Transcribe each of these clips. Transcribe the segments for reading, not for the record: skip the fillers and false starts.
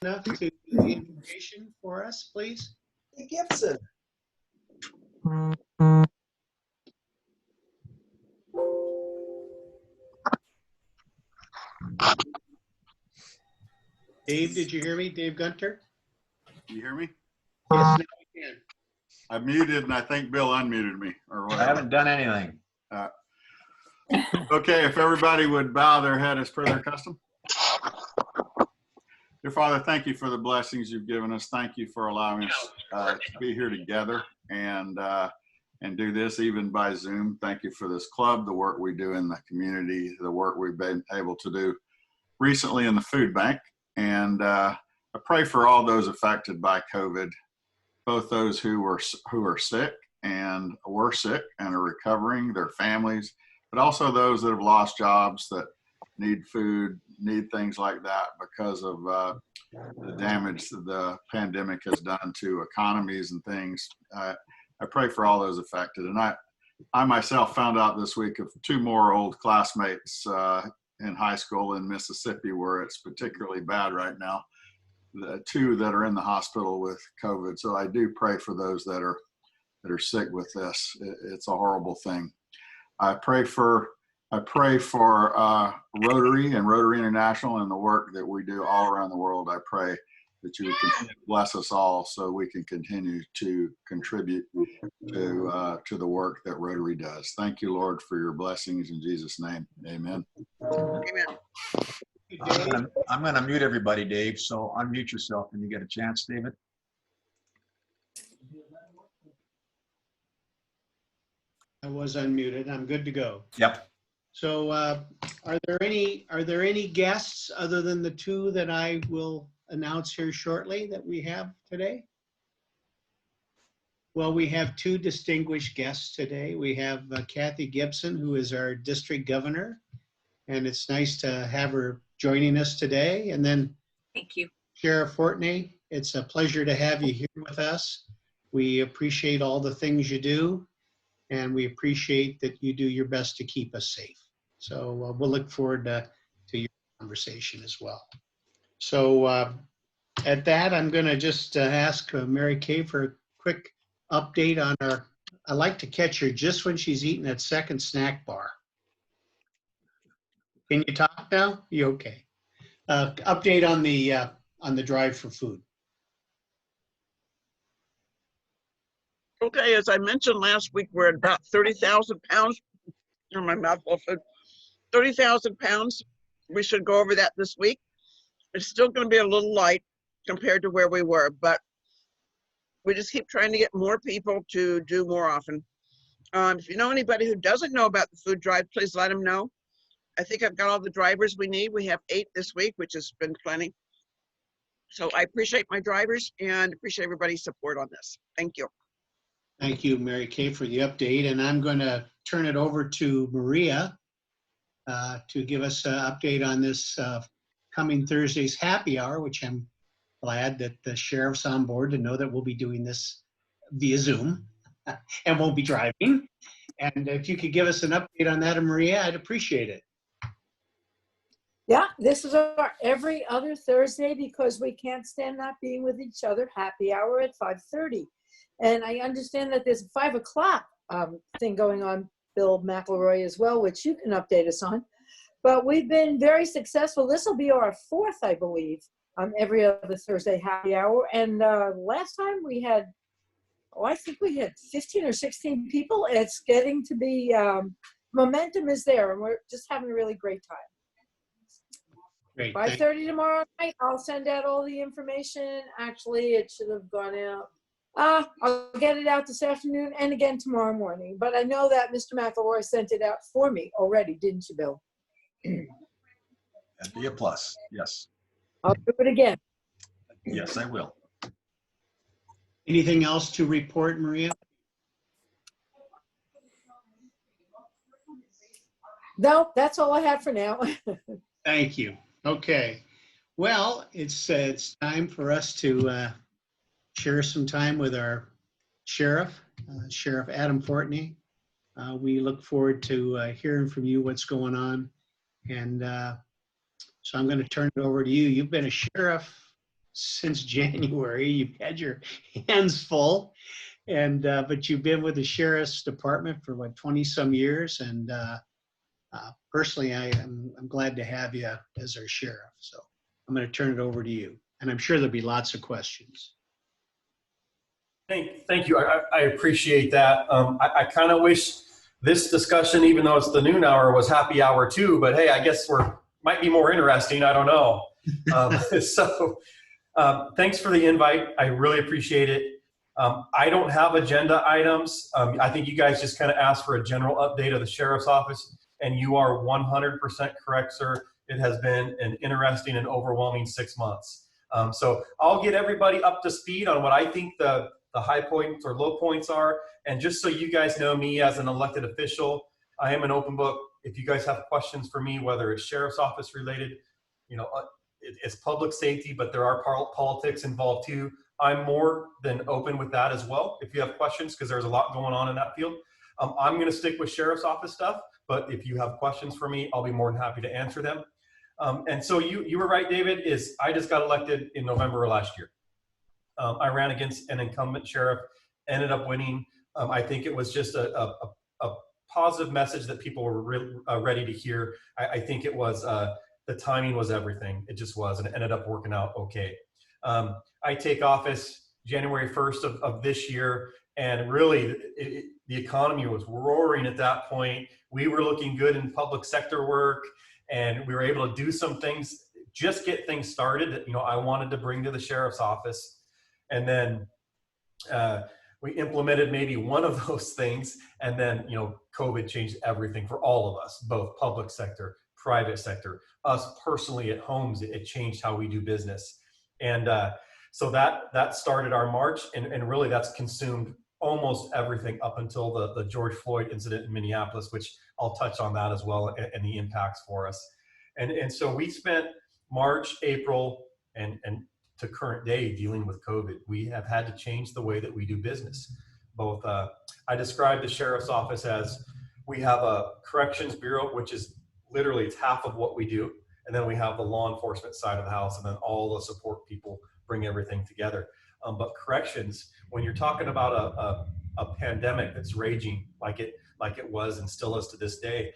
enough to do the invocation for us, please? Gibson. Dave, did you hear me? Dave Gunter? You hear me? Yes, now we can. I muted and I think Bill unmuted me or I whatever. haven't done anything. Okay, if everybody would bow their head as per their custom. Dear Father, thank you for the blessings you've given us. Thank you for allowing us to be here together and do this even by Zoom. Thank you for this club, the work we do in the community, the work we've been able to do recently in the food bank. And I pray for all those affected by COVID, both those who are sick and were sick and are recovering, their families, but also those that have lost jobs, that need food, need things like that because of the damage that the pandemic has done to economies and things. I pray for all those affected. And I myself found out this week of 2 more old classmates in high school in Mississippi where it's particularly bad right now. The 2 that are in the hospital with COVID. So I do pray for those that are sick with this. It's a horrible thing. I pray for Rotary and Rotary International and the work that we do all around the world. I pray that you would continue to bless us all so we can continue to contribute to the work that Rotary does. Thank you, Lord, for your blessings in Jesus' name. Amen. Amen. I'm gonna mute everybody, Dave, so unmute yourself when you get a chance, David. I was unmuted. I'm good to go. Yep. So are there any guests other than the 2 that I will announce here shortly that we have today? Well, we have 2 distinguished guests today. We have Kathy Gibson, who is our district governor, and it's nice to have her joining us today. And then Thank you. Sheriff Fortney, it's a pleasure to have you here with us. We appreciate all the things you do, and we appreciate that you do your best to keep us safe. So we'll look forward to your conversation as well. So at that, I'm going to just ask Mary Kay for a quick update on our, I like to catch her just when she's eating that second snack bar. Can you talk now? You okay? Update on the drive for food. Okay, as I mentioned last week, we're at about 30,000 pounds. My mouth full of food. 30,000 pounds. We should go over that this week. It's still going to be a little light compared to where we were, but we just keep trying to get more people to do more often. If you know anybody who doesn't know about the food drive, please let them know. I think I've got all the drivers we need. We have 8 this week, which has been plenty. So I appreciate my drivers and appreciate everybody's support on this. Thank you. Thank you, Mary Kay, for the update. And I'm going to turn it over to Maria to give us an update on this coming Thursday's happy hour, which I'm glad that the sheriff's on board to know that we'll be doing this via Zoom and won't be driving. And if you could give us an update on that, Maria, I'd appreciate it. Yeah, this is our every other Thursday because we can't stand not being with each other. Happy hour at 5:30. And I understand that there's a 5 o'clock thing going on, Bill McElroy as well, which you can update us on. But we've been very successful. This will be our 4th, I believe, every other Thursday happy hour. And last time we had, I think we had 15 or 16 people. It's getting to be, momentum is there, and we're just having a really great time. Great. 5:30 tomorrow night. I'll send out all the information. Actually, it should have gone out. I'll get it out this afternoon and again tomorrow morning. But I know that Mr. McElroy sent it out for me already, didn't you, Bill? That'd be a plus. Yes. I'll do it again. Yes, I will. Anything else to report, Maria? No, that's all I have for now. Thank you. Okay. Well, it's time for us to share some time with our sheriff, Sheriff Adam Fortney. We look forward to hearing from you what's going on. And so I'm going to turn it over to you. You've been a sheriff since January. You've had your hands full, and but you've been with the sheriff's department for what, 20 some years, and personally, I'm glad to have you as our sheriff. So I'm going to turn it over to you, and I'm sure there'll be lots of questions. Thank you. I appreciate that. I kind of wish this discussion, even though it's the noon hour, was happy hour too. But hey, I guess might be more interesting. I don't know. Thanks for the invite. I really appreciate it. I don't have agenda items. I think you guys just kind of asked for a general update of the sheriff's office, and you are 100% correct, sir. It has been an interesting and overwhelming 6 months. So I'll get everybody up to speed on what I think the high points or low points are. And just so you guys know me as an elected official, I am an open book. If you guys have questions for me, whether it's sheriff's office related, it's public safety, but there are politics involved too. I'm more than open with that as well. If you have questions, because there's a lot going on in that field. I'm going to stick with sheriff's office stuff, but if you have questions for me, I'll be more than happy to answer them. And so you were right, David, I just got elected in November of last year. I ran against an incumbent sheriff, ended up winning. I think it was just a positive message that people were ready to hear. I think it was, the timing was everything. It just was, and it ended up working out okay. I take office January 1st of this year, and really the economy was roaring at that point. We were looking good in public sector work, and we were able to do some things, just get things started that I wanted to bring to the sheriff's office. And then we implemented maybe one of those things, and then COVID changed everything for all of us, both public sector, private sector, us personally at homes. It changed how we do business. And so that started our march, and really that's consumed almost everything up until the George Floyd incident in Minneapolis, which I'll touch on that as well, and the impacts for us. And so we spent March, April, and to current day dealing with COVID. We have had to change the way that we do business. Both, I describe the sheriff's office as, we have a corrections bureau, which is literally it's half of what we do. And then we have the law enforcement side of the house, and then all the support people bring everything together. But corrections, when you're talking about a pandemic that's raging like it was and still is to this day,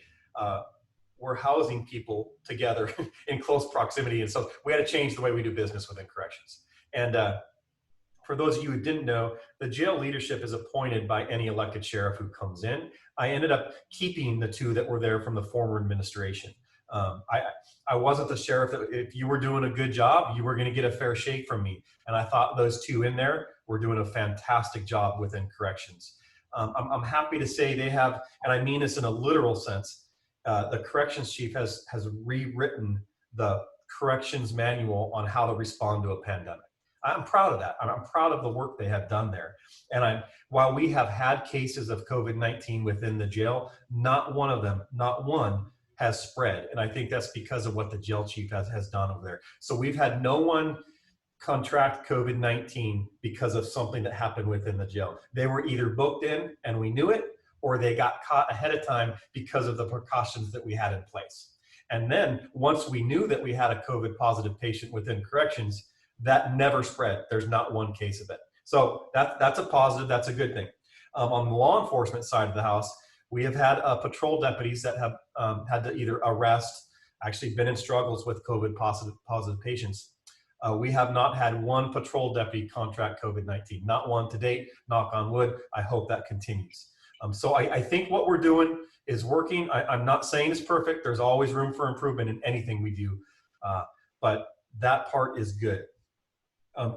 we're housing people together in close proximity. And so we had to change the way we do business within corrections. And for those of you who didn't know, the jail leadership is appointed by any elected sheriff who comes in. I ended up keeping the two that were there from the former administration. I wasn't the sheriff that if you were doing a good job, you were going to get a fair shake from me. And I thought those two in there were doing a fantastic job within corrections. I'm happy to say they have, and I mean this in a literal sense, the corrections chief has rewritten the corrections manual on how to respond to a pandemic. I'm proud of that. I'm proud of the work they have done there. And while we have had cases of COVID-19 within the jail, not one of them, not one, has spread. And I think that's because of what the jail chief has done over there. So we've had no one contract COVID-19 because of something that happened within the jail. They were either booked in and we knew it, or they got caught ahead of time because of the precautions that we had in place. And then once we knew that we had a COVID positive patient within corrections, that never spread. There's not one case of it. So that's a positive, that's a good thing. On the law enforcement side of the house, we have had patrol deputies that have had to either arrest, actually been in struggles with COVID positive patients. We have not had one patrol deputy contract COVID-19, not one to date, knock on wood. I hope that continues. So I think what we're doing is working. I'm not saying it's perfect. There's always room for improvement in anything we do, but that part is good.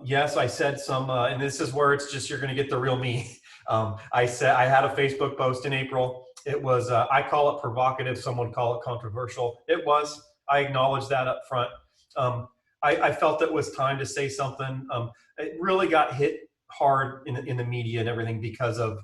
Yes, I said some, and this is where it's just, you're going to get the real me. I said, I had a Facebook post in April. It was, I call it provocative. Someone call it controversial. It was, I acknowledge that up front. I felt it was time to say something. It really got hit hard in the media and everything because of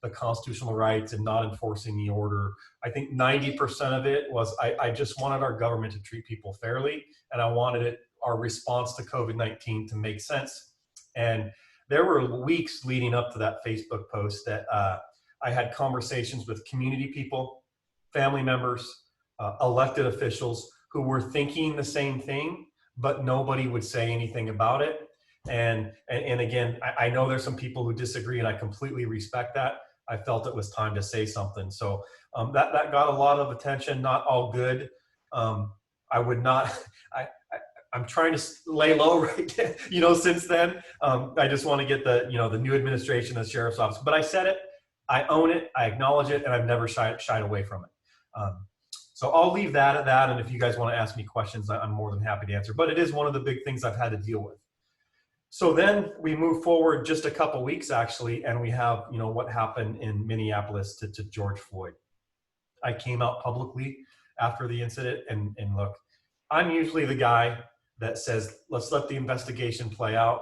the constitutional rights and not enforcing the order. I think 90% of it was, I just wanted our government to treat people fairly, and I wanted our response to COVID-19 to make sense. And there were weeks leading up to that Facebook post that I had conversations with community people, family members, elected officials who were thinking the same thing, but nobody would say anything about it. And again, I know there's some people who disagree, and I completely respect that. I felt it was time to say something. So that got a lot of attention, not all good. I would not, I'm trying to lay low right now, since then. I just want to get the new administration, the sheriff's office. But I said it, I own it, I acknowledge it, and I've never shied away from it. So I'll leave that at that. And if you guys want to ask me questions, I'm more than happy to answer. But it is one of the big things I've had to deal with. So then we move forward just a couple weeks, actually, and we have, what happened in Minneapolis to George Floyd. I came out publicly after the incident, and look, I'm usually the guy that says, let's let the investigation play out.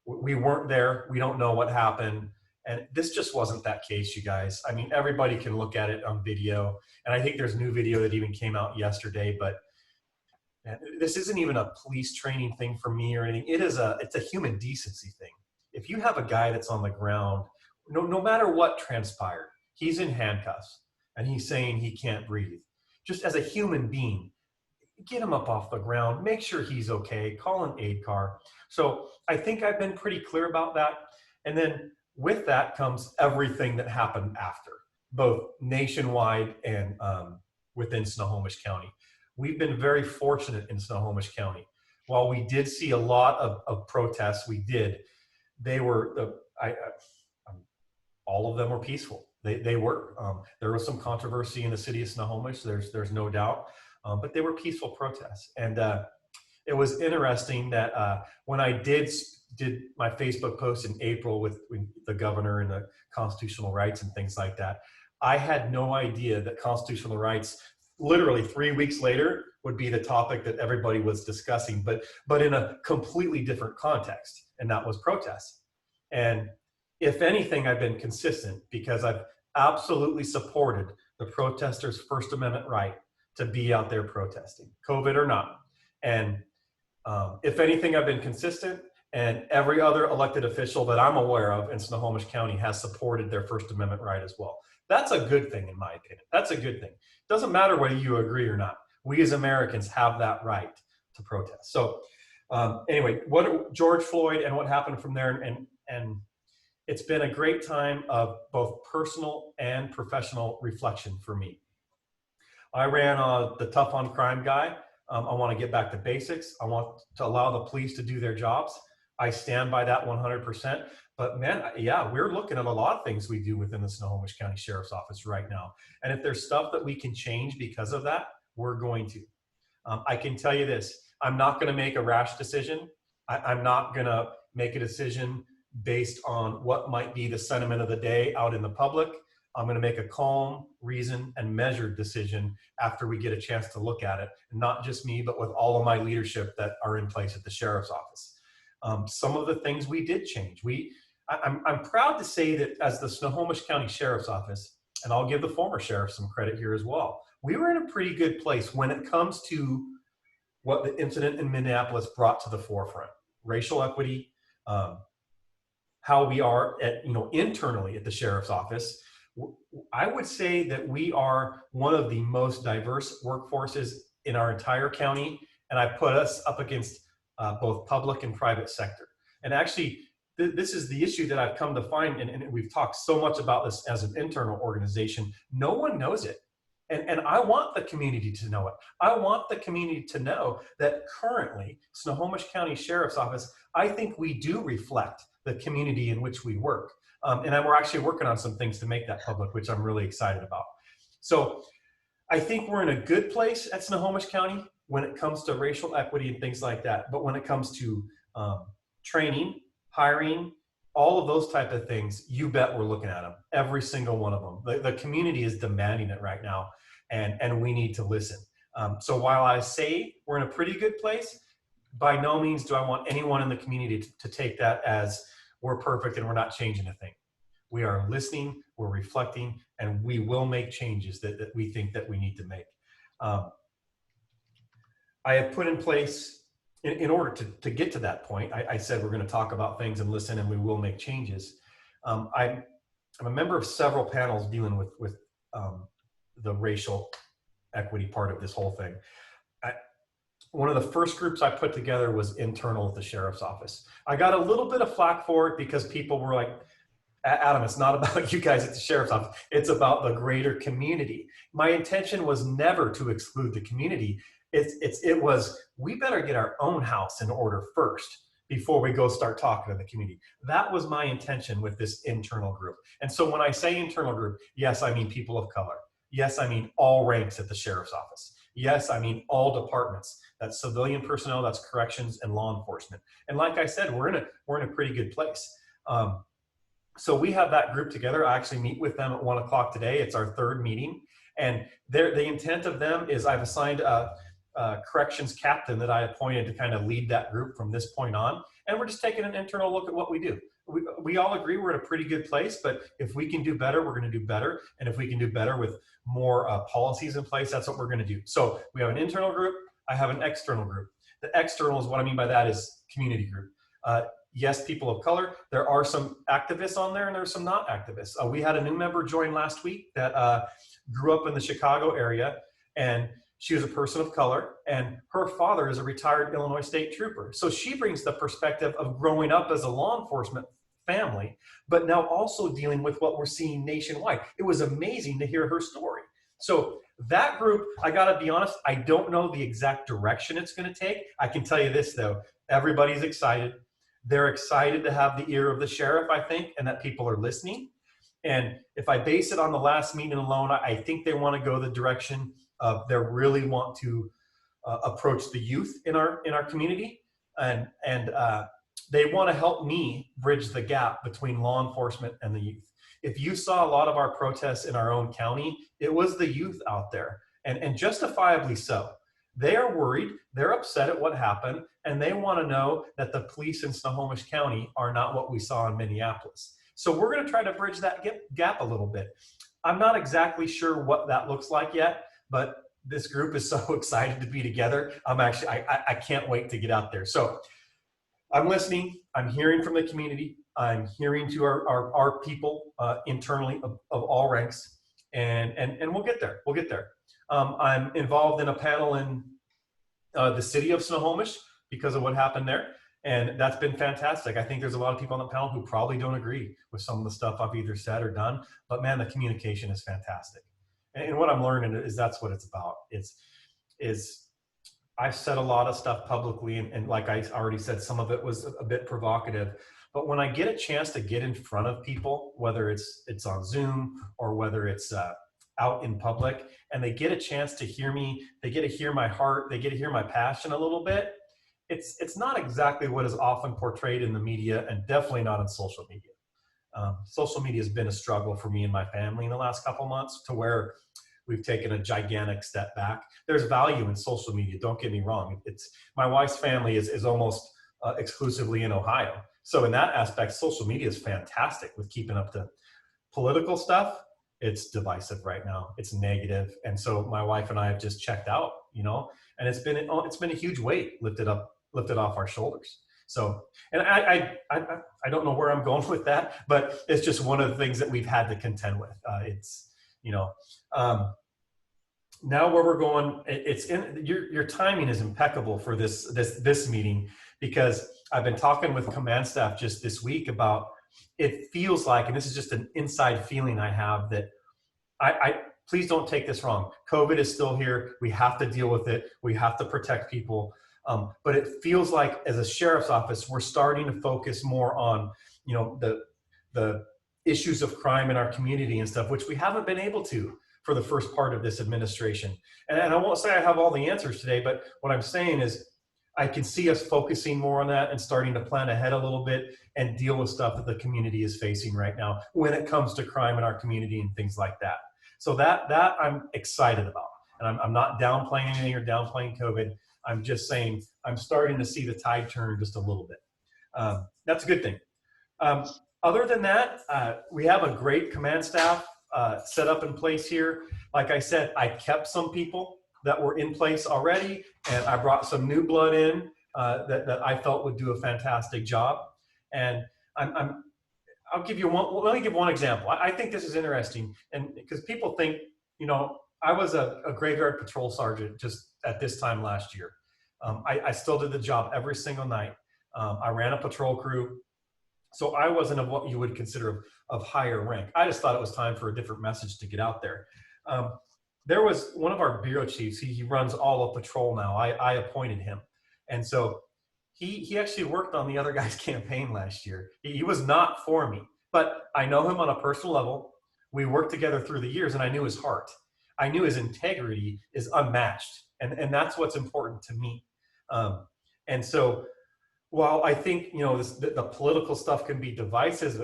We weren't there. We don't know what happened. And this just wasn't that case, you guys. I mean, everybody can look at it on video. And I think there's new video that even came out yesterday, but man, this isn't even a police training thing for me or anything. It's a human decency thing. If you have a guy that's on the ground, no matter what transpired, he's in handcuffs and he's saying he can't breathe. Just as a human being, get him up off the ground, make sure he's okay, call an aid car. So I think I've been pretty clear about that. And then with that comes everything that happened after, both nationwide and within Snohomish County. We've been very fortunate in Snohomish County. While we did see a lot of protests, they were, all of them were peaceful. They were. There was some controversy in the city of Snohomish, there's no doubt, but they were peaceful protests. And it was interesting that when I did my Facebook post in April with the governor and the constitutional rights and things like that, I had no idea that constitutional rights literally 3 weeks later would be the topic that everybody was discussing, but in a completely different context, and that was protests. And if anything, I've been consistent because I've absolutely supported the protesters' First Amendment right to be out there protesting, COVID or not. And if anything, I've been consistent, and every other elected official that I'm aware of in Snohomish County has supported their First Amendment right as well. That's a good thing, in my opinion. That's a good thing. Doesn't matter whether you agree or not. We as Americans have that right to protest. So anyway, George Floyd and what happened from there, and it's been a great time of both personal and professional reflection for me. I ran the Tough on Crime guy. I want to get back to basics. I want to allow the police to do their jobs. I stand by that 100%. But man, yeah, we're looking at a lot of things we do within the Snohomish County Sheriff's Office right now. And if there's stuff that we can change because of that, we're going to. I can tell you this, I'm not going to make a rash decision. I'm not going to make a decision based on what might be the sentiment of the day out in the public. I'm going to make a calm, reasoned, and measured decision after we get a chance to look at it. And not just me, but with all of my leadership that are in place at the Sheriff's Office. Some of the things we did change. I'm proud to say that as the Snohomish County Sheriff's Office, and I'll give the former sheriff some credit here as well, we were in a pretty good place when it comes to what the incident in Minneapolis brought to the forefront. Racial equity, how we are internally at the Sheriff's Office. I would say that we are one of the most diverse workforces in our entire county, and I put us up against both public and private sector. And actually, this is the issue that I've come to find, and we've talked so much about this as an internal organization. No one knows it. And I want the community to know it. I want the community to know that currently, Snohomish County Sheriff's Office, I think we do reflect the community in which we work. And we're actually working on some things to make that public, which I'm really excited about. So I think we're in a good place at Snohomish County when it comes to racial equity and things like that. But when it comes to training, hiring, all of those type of things, you bet we're looking at them, every single one of them. The community is demanding it right now, and we need to listen. So while I say we're in a pretty good place, by no means do I want anyone in the community to take that as we're perfect and we're not changing a thing. We are listening, we're reflecting, and we will make changes that we think that we need to make. I have put in place, in order to get to that point, I said we're going to talk about things and listen, and we will make changes. I'm a member of several panels dealing with the racial equity part of this whole thing. one of the first groups I put together was internal at the sheriff's office. I got a little bit of flack for it because people were like, Adam, it's not about you guys at the sheriff's office. It's about the greater community. My intention was never to exclude the community. It was, we better get our own house in order first before we go start talking to the community. That was my intention with this internal group. And so when I say internal group, yes, I mean people of color. Yes, I mean all ranks at the sheriff's office. Yes, I mean all departments. That's civilian personnel, that's corrections and law enforcement. And like I said, we're in a pretty good place. So we have that group together. I actually meet with them at 1 o'clock today. It's our third meeting. And the intent of them is I've assigned a corrections captain that I appointed to kind of lead that group from this point on. And we're just taking an internal look at what we do. We all agree we're in a pretty good place, but if we can do better, we're going to do better. And if we can do better with more policies in place, that's what we're going to do. So we have an internal group. I have an external group. The external is what I mean by that is community group. Yes, people of color. There are some activists on there and there's some not activists. We had a new member join last week that grew up in the Chicago area, and she was a person of color, and her father is a retired Illinois State Trooper. So she brings the perspective of growing up as a law enforcement family, but now also dealing with what we're seeing nationwide. It was amazing to hear her story. So that group, I gotta be honest, I don't know the exact direction it's gonna take. I can tell you this though, everybody's excited. They're excited to have the ear of the sheriff, I think, and that people are listening. And if I base it on the last meeting alone, I think they want to go the direction of they really want to approach the youth in our community, and they want to help me bridge the gap between law enforcement and the youth. If you saw a lot of our protests in our own county, it was the youth out there, and justifiably so. They are worried, they're upset at what happened, and they want to know that the police in Snohomish County are not what we saw in Minneapolis. So we're going to try to bridge that gap a little bit. I'm not exactly sure what that looks like yet, but this group is so excited to be together. I can't wait to get out there. So I'm listening, I'm hearing from the community, I'm hearing to our people internally of all ranks, and we'll get there, we'll get there. I'm involved in a panel in the city of Snohomish because of what happened there. And that's been fantastic. I think there's a lot of people on the panel who probably don't agree with some of the stuff I've either said or done, but man, the communication is fantastic. And what I'm learning is that's what it's about. I've said a lot of stuff publicly, and like I already said, some of it was a bit provocative, but when I get a chance to get in front of people, whether it's on Zoom or whether it's out in public, and they get a chance to hear me, they get to hear my heart, they get to hear my passion a little bit. It's not exactly what is often portrayed in the media, and definitely not in social media. Social media has been a struggle for me and my family in the last couple months, to where we've taken a gigantic step back. There's value in social media, don't get me wrong. My wife's family is almost exclusively in Ohio. So in that aspect, social media is fantastic with keeping up to political stuff. It's divisive right now. It's negative. And so my wife and I have just checked out, and it's been a huge weight lifted off our shoulders. So, and I don't know where I'm going with that, but it's just one of the things that we've had to contend with. Now where we're going, your timing is impeccable for this meeting, because I've been talking with command staff just this week about, it feels like, and this is just an inside feeling I have, that please don't take this wrong. COVID is still here. We have to deal with it. We have to protect people. But it feels like as a sheriff's office, we're starting to focus more on, the issues of crime in our community and stuff, which we haven't been able to for the first part of this administration. And I won't say I have all the answers today, but what I'm saying is I can see us focusing more on that and starting to plan ahead a little bit and deal with stuff that the community is facing right now when it comes to crime in our community and things like that. So that I'm excited about. And I'm not downplaying anything or downplaying COVID. I'm just saying I'm starting to see the tide turn just a little bit. That's a good thing. Other than that, we have a great command staff set up in place here. Like I said, I kept some people that were in place already, and I brought some new blood in that I felt would do a fantastic job. And I'll give you one. Let me give one example. I think this is interesting, and because people think, I was a graveyard patrol sergeant just at this time last year. I still did the job every single night. I ran a patrol crew. So I wasn't of what you would consider of higher rank. I just thought it was time for a different message to get out there. There was one of our bureau chiefs. He runs all of patrol now. I appointed him. And so he actually worked on the other guy's campaign last year. He was not for me, but I know him on a personal level. We worked together through the years, and I knew his heart. I knew his integrity is unmatched, and that's what's important to me. And so while I think, you know, the political stuff can be divisive,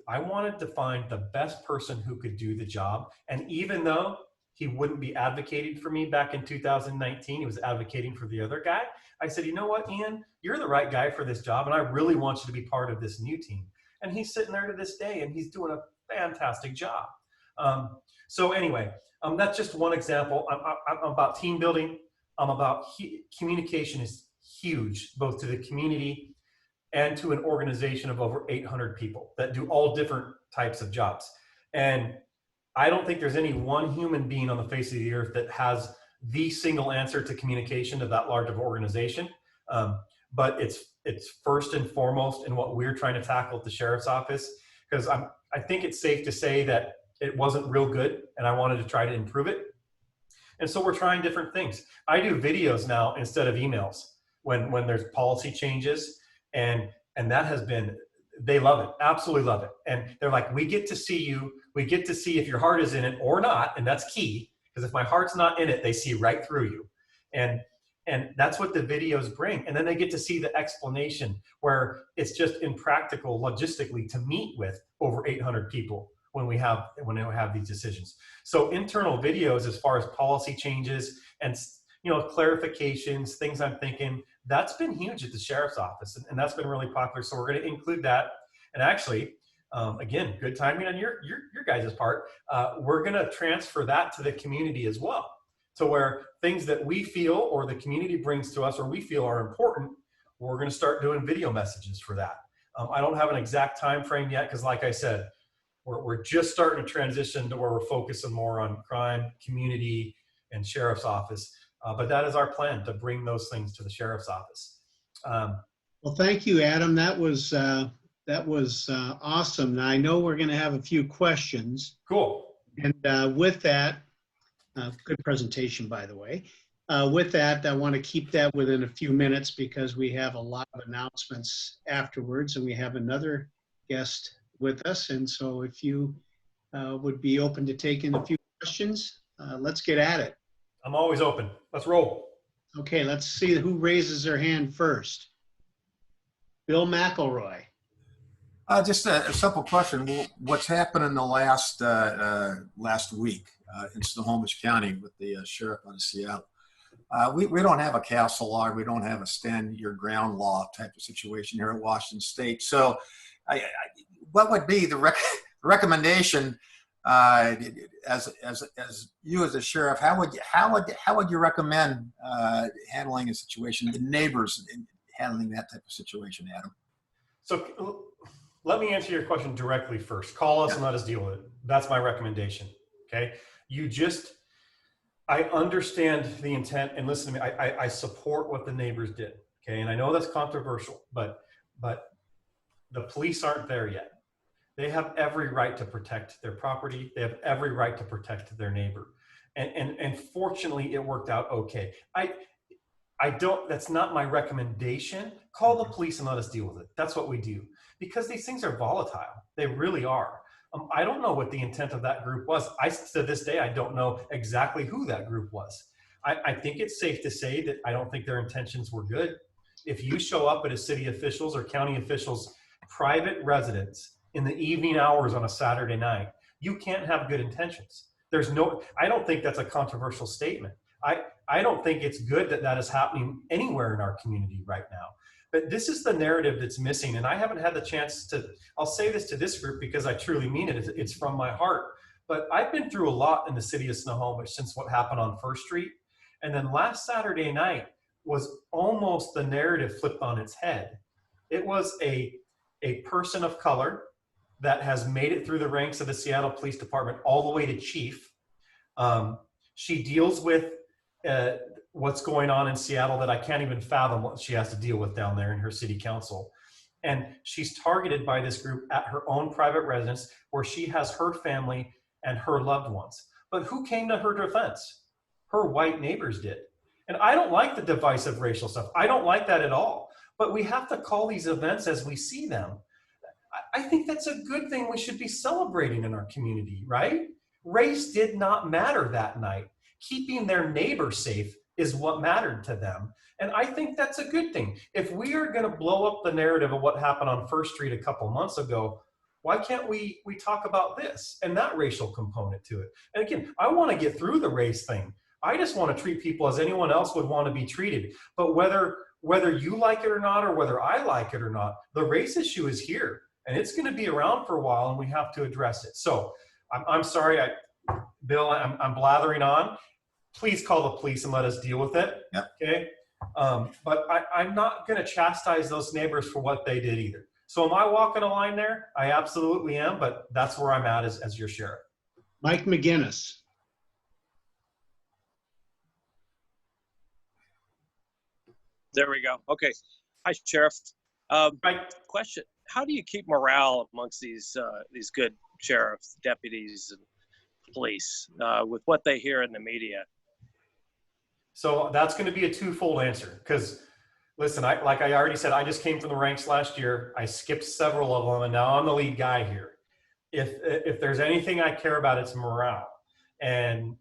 I wanted to find the best person who could do the job. And even though he wouldn't be advocating for me back in 2019, he was advocating for the other guy, I said, you know what, Ian, you're the right guy for this job, and I really want you to be part of this new team. And he's sitting there to this day, and he's doing a fantastic job. So anyway, that's just one example. I'm about team building. I'm about communication is huge, both to the community and to an organization of over 800 people that do all different types of jobs. And I don't think there's any one human being on the face of the earth that has the single answer to communication to that large of an organization. But it's first and foremost in what we're trying to tackle at the sheriff's office, because I think it's safe to say that it wasn't real good, and I wanted to try to improve it. And so we're trying different things. I do videos now instead of emails when there's policy changes, and that has been, they love it, absolutely love it. And they're like, we get to see you, we get to see if your heart is in it or not, and that's key, because if my heart's not in it, they see right through you. And that's what the videos bring. And then they get to see the explanation where it's just impractical logistically to meet with over 800 people when we have these decisions. So internal videos, as far as policy changes and, you know, clarifications, things I'm thinking, that's been huge at the sheriff's office, and that's been really popular. So we're going to include that. And actually, again, good timing on your guys' part. We're going to transfer that to the community as well, to where things that we feel or the community brings to us or we feel are important, we're going to start doing video messages for that. I don't have an exact time frame yet, because like I said, we're just starting to transition to where we're focusing more on crime, community, and sheriff's office. But that is our plan, to bring those things to the sheriff's office. Well, thank you, Adam. That was awesome. Now, I know we're going to have a few questions. Cool. And with that, good presentation, by the way. With that, I want to keep that within a few minutes, because we have a lot of announcements afterwards, and we have another guest with us. And so if you would be open to taking a few questions, let's get at it. I'm always open. Let's roll. Okay, let's see who raises their hand first. Bill McElroy. Just a simple question. What's happened in the last week in Snohomish County with the sheriff out of Seattle? We don't have a castle law. We don't have a stand your ground law type of situation here at Washington State. So what would be the recommendation as you as a sheriff? How would you recommend handling a situation, the neighbors handling that type of situation, Adam? So let me answer your question directly first. Call us and let us deal with it. That's my recommendation. Okay. I understand the intent, and listen to me. I support what the neighbors did. Okay. And I know that's controversial, but the police aren't there yet. They have every right to protect their property. They have every right to protect their neighbor. And fortunately it worked out okay. That's not my recommendation. Call the police and let us deal with it. That's what we do, because these things are volatile. They really are. I don't know what the intent of that group was. To this day, I don't know exactly who that group was. I think it's safe to say that I don't think their intentions were good. If you show up at a city official's or county official's private residence in the evening hours on a Saturday night, you can't have good intentions. I don't think that's a controversial statement. I don't think it's good that is happening anywhere in our community right now. But this is the narrative that's missing, and I haven't had the chance to, I'll say this to this group because I truly mean it. It's from my heart. But I've been through a lot in the city of Snohomish since what happened on First Street. And then last Saturday night was almost the narrative flipped on its head. It was a person of color that has made it through the ranks of the Seattle Police Department all the way to chief. She deals with what's going on in Seattle that I can't even fathom what she has to deal with down there in her city council. And she's targeted by this group at her own private residence where she has her family and her loved ones. But who came to her defense? Her white neighbors did. And I don't like the divisive racial stuff. I don't like that at all. But we have to call these events as we see them. I think that's a good thing we should be celebrating in our community, right? Race did not matter that night. Keeping their neighbor safe is what mattered to them. And I think that's a good thing. If we are going to blow up the narrative of what happened on First Street a couple months ago, why can't we talk about this and that racial component to it? And again, I want to get through the race thing. I just want to treat people as anyone else would want to be treated. But whether you like it or not, or whether I like it or not, the race issue is here. And it's going to be around for a while, and we have to address it. So I'm sorry, Bill, I'm blathering on. Please call the police and let us deal with it. Yep. Okay. But I'm not going to chastise those neighbors for what they did either. So am I walking a line there? I absolutely am, but that's where I'm at as your sheriff. Mike McGinnis. There we go. Okay. Hi, Sheriff. Right. Question: how do you keep morale amongst these good sheriffs, deputies, and police with what they hear in the media? So that's going to be a twofold answer. Because, listen, like I already said, I just came from the ranks last year. I skipped several of them, and now I'm the lead guy here. If there's anything I care about, it's morale. And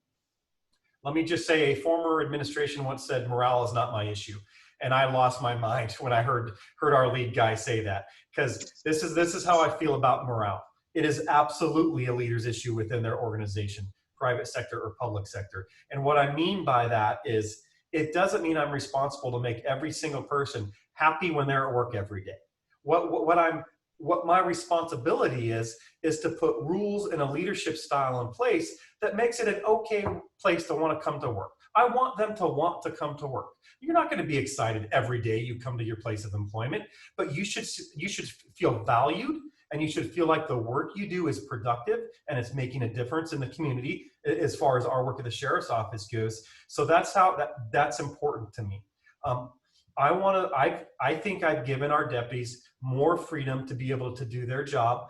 let me just say, a former administration once said, morale is not my issue. And I lost my mind when I heard our lead guy say that, because this is how I feel about morale. It is absolutely a leader's issue within their organization, private sector or public sector. And what I mean by that is, it doesn't mean I'm responsible to make every single person happy when they're at work every day. What my responsibility is to put rules and a leadership style in place that makes it an okay place to want to come to work. I want them to want to come to work. You're not going to be excited every day you come to your place of employment, but you should feel valued, and you should feel like the work you do is productive and it's making a difference in the community as far as our work at the sheriff's office goes. So that's important to me. I think I've given our deputies more freedom to be able to do their job,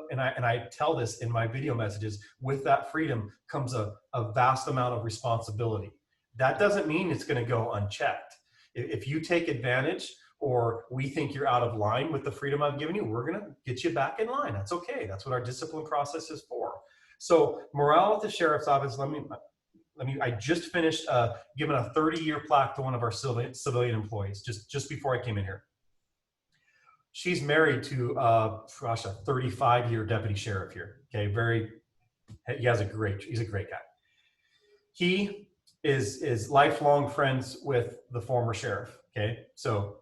and I tell this in my video messages, with that freedom comes a vast amount of responsibility. That doesn't mean it's going to go unchecked. If you take advantage, or we think you're out of line with the freedom I've given you, we're going to get you back in line. That's okay. That's what our discipline process is for. So morale at the sheriff's office, I just finished giving a 30-year plaque to one of our civilian employees just before I came in here. She's married to a 35-year deputy sheriff here. Okay, he's a great guy. He is lifelong friends with the former sheriff. Okay, so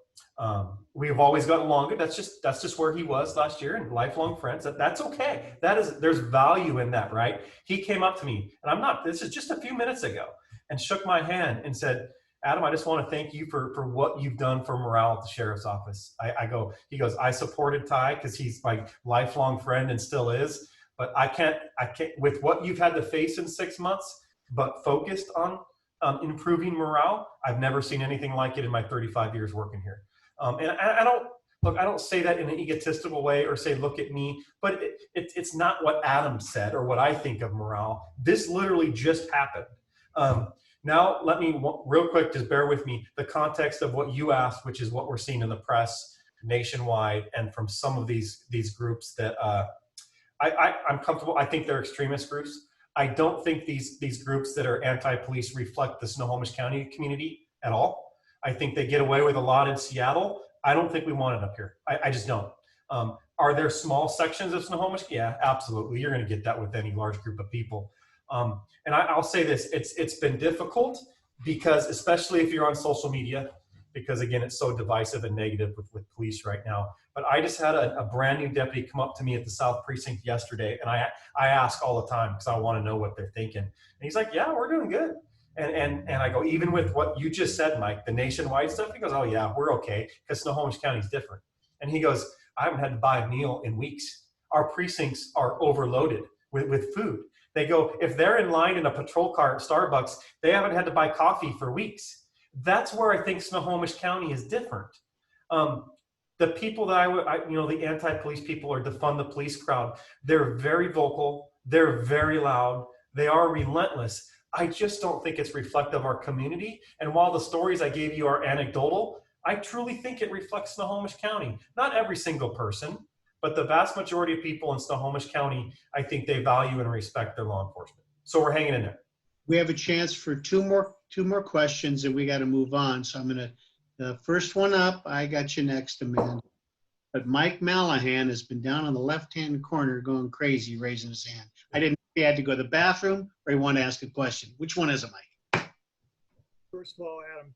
we've always gotten along good. That's just where he was last year, and lifelong friends. That's okay. There's value in that, right? He came up to me, and this is just a few minutes ago, and shook my hand and said, Adam, I just want to thank you for what you've done for morale at the sheriff's office. He goes, I supported Ty because he's my lifelong friend and still is, but I can't, with what you've had to face in 6 months, but focused on improving morale, I've never seen anything like it in my 35 years working here. And I don't say that in an egotistical way or say, look at me, but it's not what Adam said or what I think of morale. This literally just happened. Now, let me real quick, just bear with me, the context of what you asked, which is what we're seeing in the press nationwide and from some of these groups that I'm comfortable. I think they're extremist groups. I don't think these groups that are anti-police reflect the Snohomish County community at all. I think they get away with a lot in Seattle. I don't think we want it up here. I just don't. Are there small sections of Snohomish? Yeah, absolutely. You're going to get that with any large group of people. And I'll say this, it's been difficult because, especially if you're on social media, because again, it's so divisive and negative with police right now. But I just had a brand new deputy come up to me at the South Precinct yesterday, and I ask all the time because I want to know what they're thinking. And he's like, yeah, we're doing good. And I go, even with what you just said, Mike, the nationwide stuff, he goes, oh yeah, we're okay, because Snohomish County is different. And he goes, I haven't had to buy a meal in weeks. Our precincts are overloaded with food. They go, if they're in line in a patrol car at Starbucks, they haven't had to buy coffee for weeks. That's where I think Snohomish County is different. The people that the anti-police people or defund the police crowd, they're very vocal, they're very loud, they are relentless. I just don't think it's reflective of our community. And while the stories I gave you are anecdotal, I truly think it reflects Snohomish County. Not every single person, but the vast majority of people in Snohomish County, I think they value and respect their law enforcement. So we're hanging in there. We have a chance for two more questions, and we got to move on. So I'm going to, the first one up, I got you next, Amanda. But Mike Mallahan has been down on the left-hand corner going crazy, raising his hand. I didn't know if he had to go to the bathroom or he wanted to ask a question. Which one is it, Mike? First of all, Adam,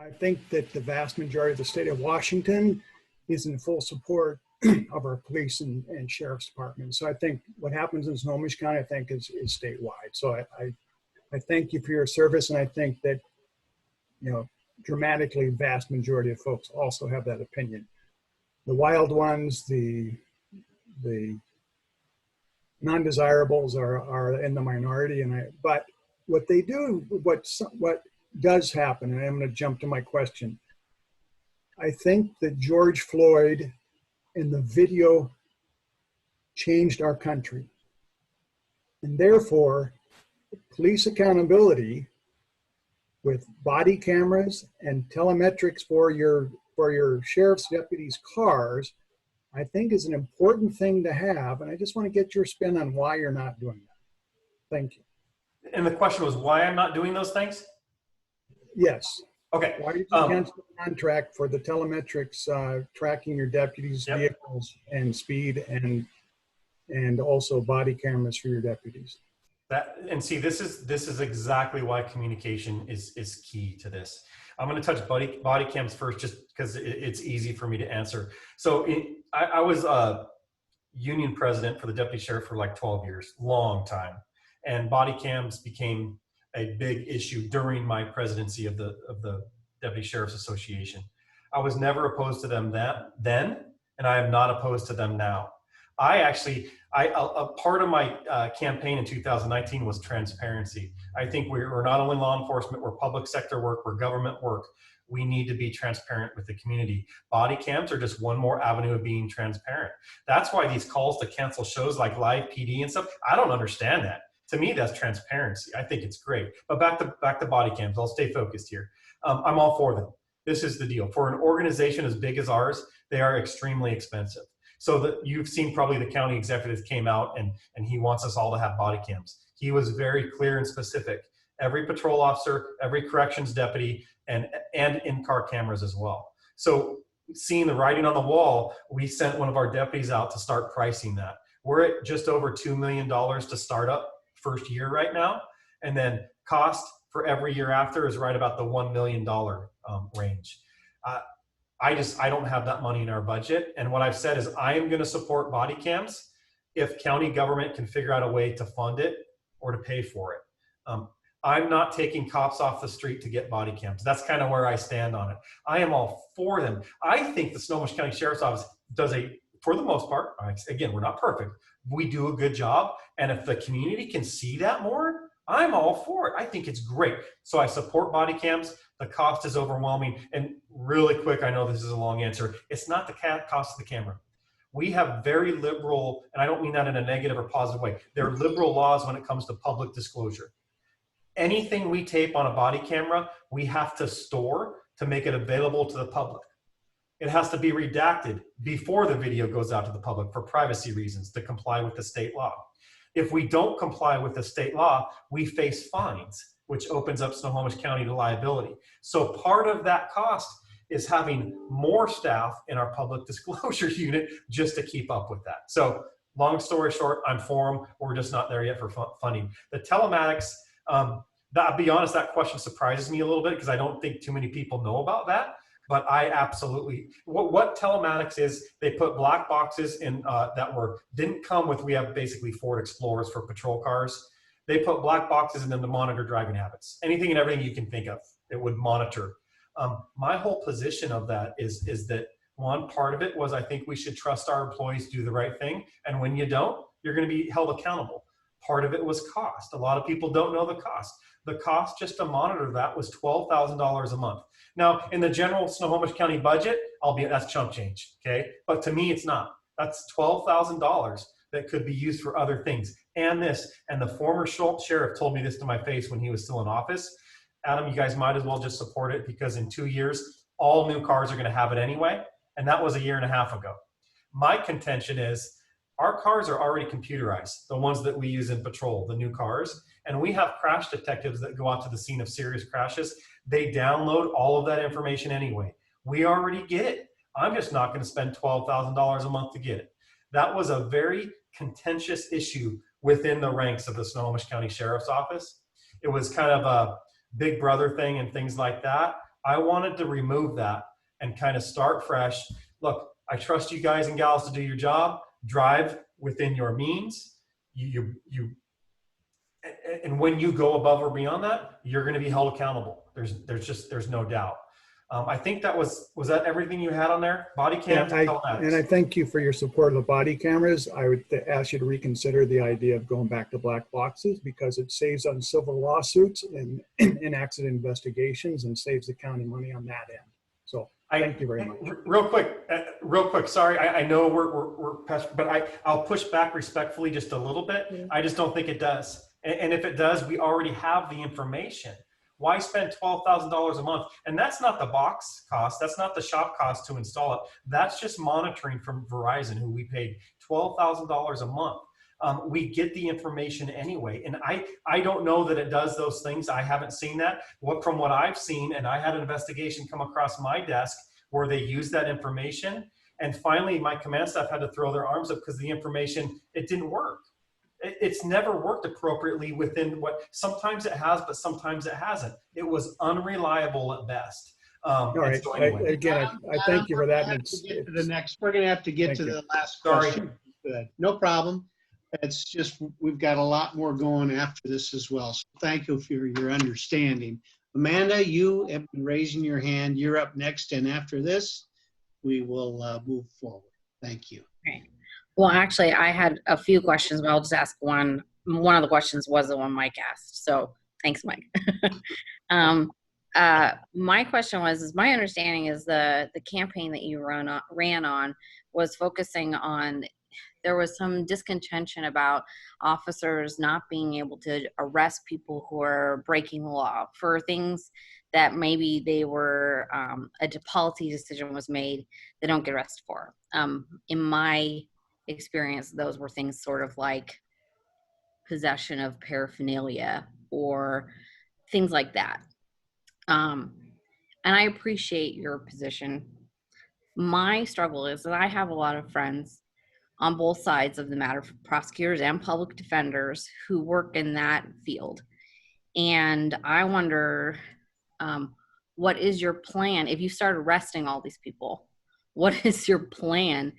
I think that the vast majority of the state of Washington is in full support of our police and sheriff's department. So I think what happens in Snohomish County, I think is statewide. So I thank you for your service. And I think that, dramatically vast majority of folks also have that opinion. The wild ones, the non-desirables are in the minority. But what they do, what does happen, and I'm going to jump to my question. I think that George Floyd and the video changed our country. And therefore, police accountability with body cameras and telemetrics for your sheriff's deputies' cars, I think is an important thing to have. And I just want to get your spin on why you're not doing that. Thank you. And the question was why I'm not doing those things? Yes. Okay. Why did you cancel the contract for the telemetrics tracking your deputies' vehicles and speed and also body cameras for your deputies? This is exactly why communication is key to this. I'm going to touch body cams first, just because it's easy for me to answer. So I was a union president for the deputy sheriff for like 12 years, long time, and body cams became a big issue during my presidency of the Deputy Sheriff's Association. I was never opposed to them then, and I am not opposed to them now. A part of my campaign in 2019 was transparency. I think we're not only law enforcement, we're public sector work, we're government work. We need to be transparent with the community. Body cams are just one more avenue of being transparent. That's why these calls to cancel shows like Live PD and stuff, I don't understand that. To me, that's transparency. I think it's great. But back to body cams. I'll stay focused here. I'm all for them. This is the deal. For an organization as big as ours, they are extremely expensive. So you've seen probably the county executive came out and he wants us all to have body cams. He was very clear and specific. Every patrol officer, every corrections deputy, and in-car cameras as well. So seeing the writing on the wall, we sent one of our deputies out to start pricing that. We're at just over $2 million to start up first year right now. And then cost for every year after is right about the $1 million range. I don't have that money in our budget. And what I've said is I am going to support body cams if county government can figure out a way to fund it or to pay for it. I'm not taking cops off the street to get body cams. That's kind of where I stand on it. I am all for them. I think the Snohomish County Sheriff's Office does for the most part, again, we're not perfect. We do a good job. And if the community can see that more, I'm all for it. I think it's great. So I support body cams. The cost is overwhelming. And really quick, I know this is a long answer. It's not the cost of the camera. We have very liberal, and I don't mean that in a negative or positive way. There are liberal laws when it comes to public disclosure. Anything we tape on a body camera, we have to store to make it available to the public. It has to be redacted before the video goes out to the public for privacy reasons to comply with the state law. If we don't comply with the state law, we face fines, which opens up Snohomish County to liability. So part of that cost is having more staff in our public disclosure unit just to keep up with that. So long story short, I'm for them. We're just not there yet for funding. The telematics, I'll be honest, that question surprises me a little bit because I don't think too many people know about that. But I absolutely, what telematics is, they put black boxes in that didn't come with, we have basically Ford Explorers for patrol cars. They put black boxes in them to monitor driving habits. Anything and everything you can think of, it would monitor. My whole position of that is that one part of it was I think we should trust our employees to do the right thing. And when you don't, you're going to be held accountable. Part of it was cost. A lot of people don't know the cost. The cost just to monitor that was $12,000 a month. Now, in the general Snohomish County budget, that's chump change, okay? But to me, it's not. That's $12,000 that could be used for other things. And the former sheriff told me this to my face when he was still in office. Adam, you guys might as well just support it, because in 2 years, all new cars are going to have it anyway. And that was a year and a half ago. My contention is our cars are already computerized, the ones that we use in patrol, the new cars. And we have crash detectives that go out to the scene of serious crashes. They download all of that information anyway. We already get it. I'm just not going to spend $12,000 a month to get it. That was a very contentious issue within the ranks of the Snohomish County Sheriff's Office. It was kind of a big brother thing and things like that. I wanted to remove that and kind of start fresh. Look, I trust you guys and gals to do your job. Drive within your means. And when you go above or beyond that, you're going to be held accountable. There's no doubt. I think was that everything you had on there? Body cam. And I thank you for your support of the body cameras. I would ask you to reconsider the idea of going back to black boxes, because it saves on civil lawsuits and in accident investigations, and saves the county money on that end. So thank you very much. Real quick. Sorry, I know we're past, but I'll push back respectfully just a little bit. Yeah. I just don't think it does. And if it does, we already have the information. Why spend $12,000 a month? And that's not the box cost. That's not the shop cost to install it. That's just monitoring from Verizon, who we paid $12,000 a month. We get the information anyway. And I don't know that it does those things. I haven't seen that. From what I've seen, and I had an investigation come across my desk where they used that information. And finally, my command staff had to throw their arms up because the information, it didn't work. It's never worked appropriately within sometimes it has, but sometimes it hasn't. It was unreliable at best. All right. So anyway. Again, I thank you for that. We're going to have to get to the last question. Good. No problem. It's just, we've got a lot more going after this as well. So thank you for your understanding. Amanda, you have been raising your hand. You're up next. And after this, we will move forward. Thank you. Okay. Well, actually, I had a few questions, but I'll just ask one. One of the questions was the one Mike asked. So thanks, Mike. My question was, my understanding is the campaign that you ran on was focusing on, there was some discontention about officers not being able to arrest people who are breaking the law for things that maybe they were, a policy decision was made, they don't get arrested for. In my experience, those were things sort of like possession of paraphernalia or things like that. And I appreciate your position. My struggle is that I have a lot of friends on both sides of the matter, prosecutors and public defenders, who work in that field. And I wonder, what is your plan? If you start arresting all these people, what is your plan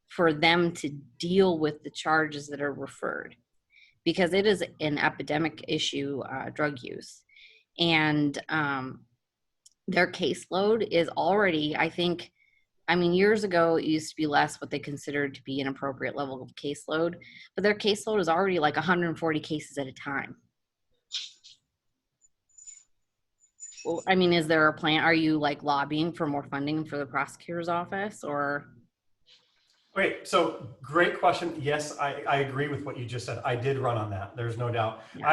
for them to deal with the charges that are referred? Because it is an epidemic issue, drug use. And their caseload is already, years ago, it used to be less what they considered to be an appropriate level of caseload, but their caseload is already like 140 cases at a time. Well, is there a plan? Are you like lobbying for more funding for the prosecutor's office, or? Okay, so great question. Yes, I agree with what you just said. I did run on that. There's no doubt. Yeah.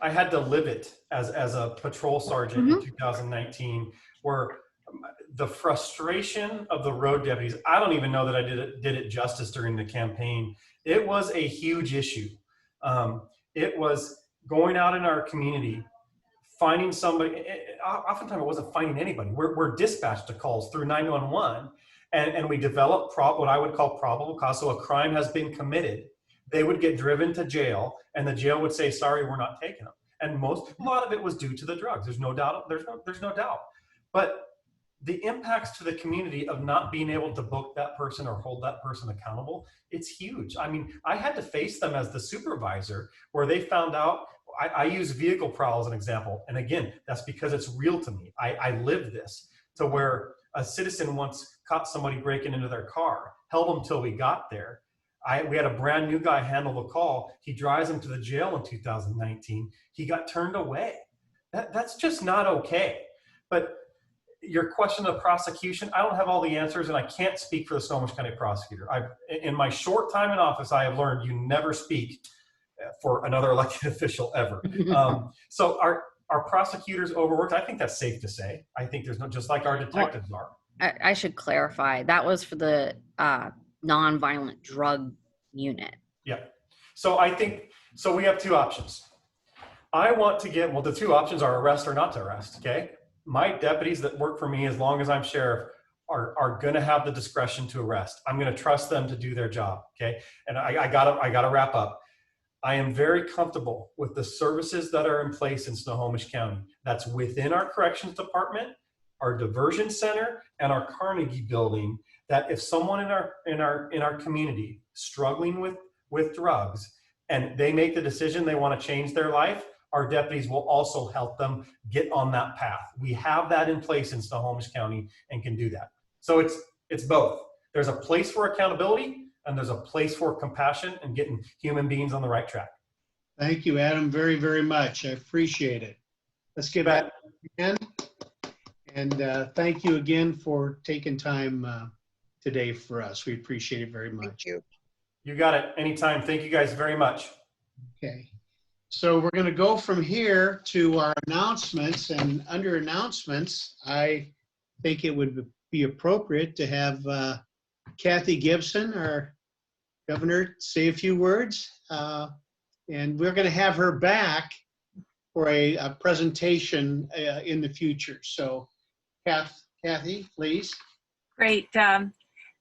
I had to live it as a patrol sergeant in 2019, where the frustration of the road deputies, I don't even know that I did it justice during the campaign. It was a huge issue. It was going out in our community, finding somebody. Oftentimes it wasn't finding anybody. We're dispatched to calls through 911. And we developed what I would call probable cause. So a crime has been committed. They would get driven to jail, and the jail would say, "Sorry, we're not taking them." And a lot of it was due to the drugs. There's no doubt. There's no doubt. But the impacts to the community of not being able to book that person or hold that person accountable, it's huge. I had to face them as the supervisor, where they found out. I use vehicle prowl as an example, and again, that's because it's real to me. I live this, to where a citizen once caught somebody breaking into their car, held them till we got there. We had a brand new guy handle the call. He drives him to the jail in 2019. He got turned away. That's just not okay. But your question of prosecution, I don't have all the answers, and I can't speak for the Snohomish County prosecutor. In my short time in office, I have learned you never speak for another elected official ever. So are prosecutors overworked? I think that's safe to say. I think there's no, just like our detectives are. I should clarify. That was for the nonviolent drug unit. Yeah. So I think, so we have two options. I want to get, well, the two options are arrest or not to arrest, okay? My deputies that work for me, as long as I'm sheriff, are going to have the discretion to arrest. I'm going to trust them to do their job, okay? And I gotta wrap up. I am very comfortable with the services that are in place in Snohomish County. That's within our corrections department, our diversion center, and our Carnegie building. That if someone in our community struggling with drugs, and they make the decision they want to change their life, our deputies will also help them get on that path. We have that in place in Snohomish County and can do that. So it's both. There's a place for accountability, and there's a place for compassion and getting human beings on the right track. Thank you, Adam, very, very much. I appreciate it. Let's give that again. And thank you again for taking time today for us. We appreciate it very much. Thank you. You got it. Anytime. Thank you guys very much. Okay. So we're going to go from here to our announcements. And under announcements, I think it would be appropriate to have Kathy Gibson, our governor, say a few words. And we're going to have her back for a presentation in the future. So Kathy, please. Great.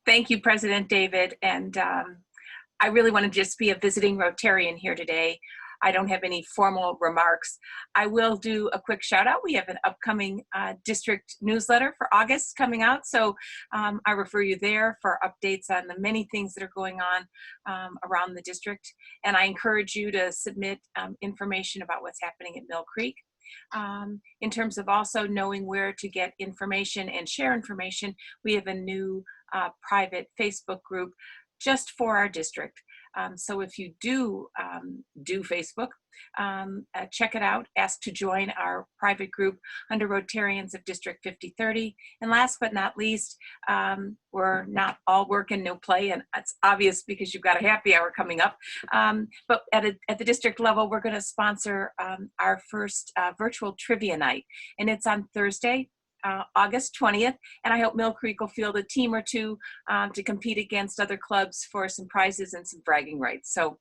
Thank you, President David. And I really want to just be a visiting Rotarian here today. I don't have any formal remarks. I will do a quick shout out. We have an upcoming district newsletter for August coming out. So I refer you there for updates on the many things that are going on around the district. And I encourage you to submit information about what's happening at Mill Creek. In terms of also knowing where to get information and share information, we have a new private Facebook group just for our district. So if you do Facebook, check it out. Ask to join our private group under Rotarians of District 5030. And last but not least, we're not all work and no play, and that's obvious because you've got a happy hour coming up. But at the district level, we're going to sponsor our first virtual trivia night, and it's on Thursday, August 20th, and I hope Mill Creek will field a team or two to compete against other clubs for some prizes and some bragging rights. So